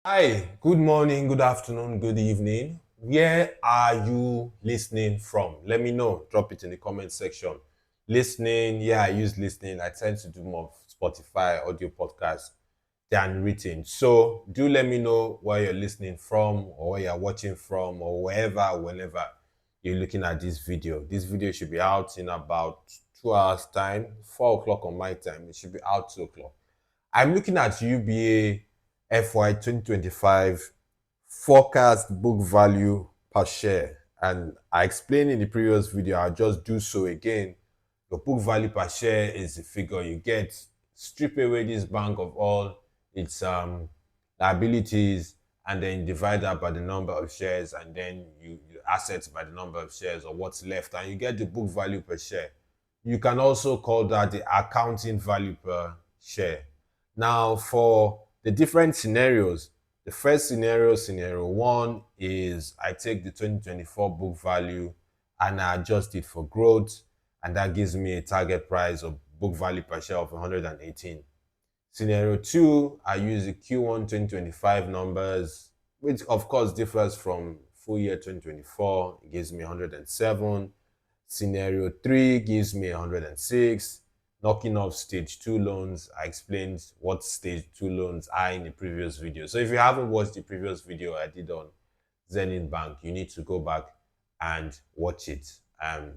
Hi, good morning, good afternoon, good evening. Where are you listening from? Let me know. Drop it in the comment section. Listening, yeah, I use listening. I tend to do more Spotify audio podcasts than written. So do let me know where you're listening from or where you're watching from or whenever you're looking at this video. This video should be out in about 2 hours time, 4 o'clock on my time. It should be out 2 o'clock. I'm looking at UBA FY 2025 forecast book value per share. And I explained in the previous video, I'll just do so again. Your book value per share is the figure you get. Strip away this bank of all its liabilities and then divide that by the number of shares and then you assets by the number of shares or what's left and you get the book value per share. You can also call that the accounting value per share. Now, for the different scenarios, the first scenario one, is I take the 2024 book value and I adjust it for growth, and that gives me a target price of book value per share of 118. Scenario two, I use the Q1 2025 numbers, which of course differs from full year 2024. It gives me 107. Scenario three gives me 106. Knocking off stage two loans. I explained what stage two loans are in the previous video. So if you haven't watched the previous video I did on Zenith Bank, you need to go back and watch it.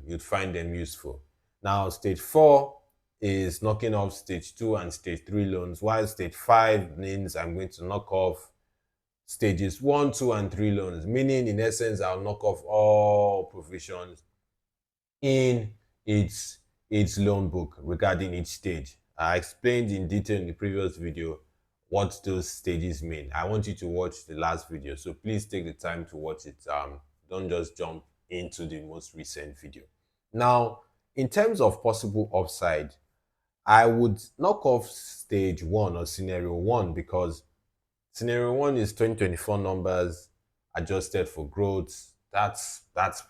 You'd find them useful. Now, stage four is knocking off stage two and stage three loans, while stage five means I'm going to knock off stages one, two, and three loans, meaning in essence, I'll knock off all provisions in its loan book regarding each stage. I explained in detail in the previous video what those stages mean. I want you to watch the last video, so please take the time to watch it. Don't just jump into the most recent video. Now, in terms of possible upside, I would knock off stage one or scenario one because scenario one is 2024 numbers adjusted for growth. That's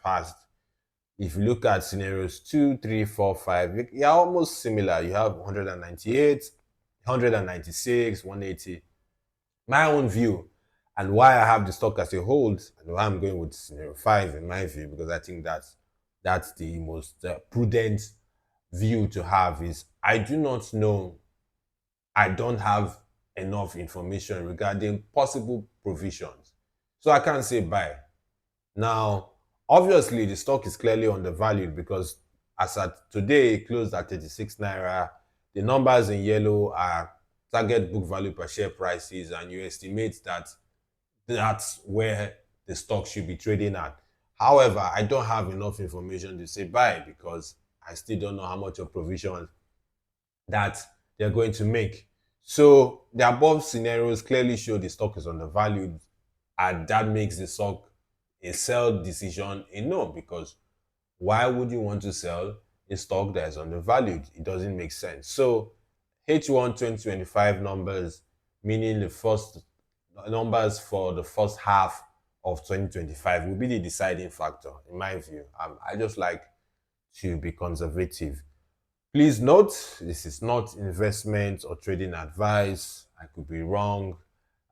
past. If you look at scenarios 2, 3, 4, 5, you're almost similar. You have 198, 196, 180. My own view and why I have the stock as a hold and why I'm going with scenario 5 in my view, because I think that's the most prudent view to have, is I do not know, I don't have enough information regarding possible provisions. So I can't say buy. Now, obviously, the stock is clearly undervalued because as at today, it closed at 36 naira. The numbers in yellow are target book value per share prices, and you estimate that that's where the stock should be trading at. However, I don't have enough information to say buy because I still don't know how much of provision that they're going to make. So the above scenarios clearly show the stock is undervalued, and that makes the stock a sell decision a no, because why would you want to sell a stock that is undervalued? It doesn't make sense. So H1 2025 numbers, meaning the first numbers for the first half of 2025, will be the deciding factor in my view. I just like to be conservative. Please note, this is not investment or trading advice. I could be wrong.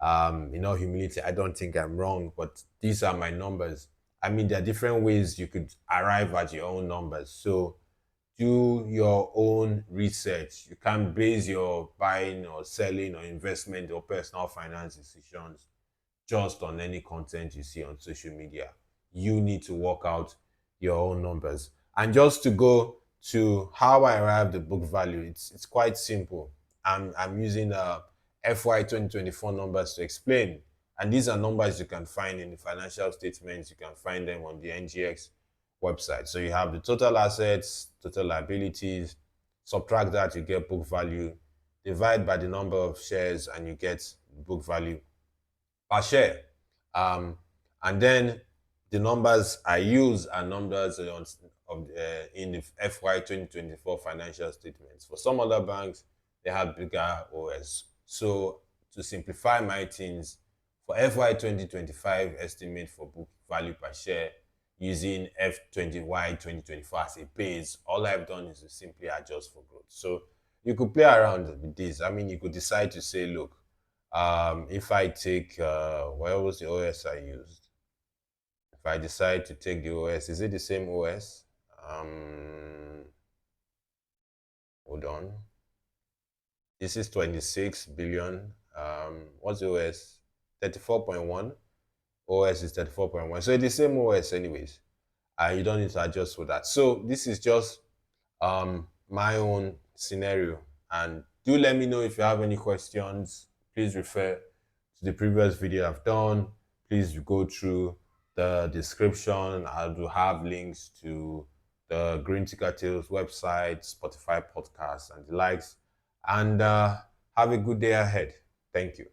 In all humility, I don't think I'm wrong, but these are my numbers. I mean, there are different ways you could arrive at your own numbers. So do your own research. You can't base your buying or selling or investment or personal finance decisions just on any content you see on social media. You need to work out your own numbers. And just to go to how I arrived at book value, it's quite simple. I'm using FY 2024 numbers to explain. And these are numbers you can find in the financial statements. You can find them on the NGX website. So you have the total assets, total liabilities, subtract that, you get book value, divide by the number of shares, and you get book value per share. And then the numbers I use are numbers in the FY 2024 financial statements. For some other banks, they have bigger OS. So to simplify my things, for FY 2025 estimate for book value per share using F20Y 2024 as a base, all I've done is to simply adjust for growth. So you could play around with this. I mean, you could decide to say, look, If I take, where was the OS I used? If I decide to take the OS, is it the same OS? Hold on. This is 26 billion. What's the OS? 34.1. OS is 34.1. So it's the same OS anyways. You don't need to adjust for that. So this is just my own scenario. And do let me know if you have any questions. Please refer to the previous video I've done. Please go through the description. I do have links to the Green Ticker Tales website, Spotify podcast, and the likes. And have a good day ahead. Thank you.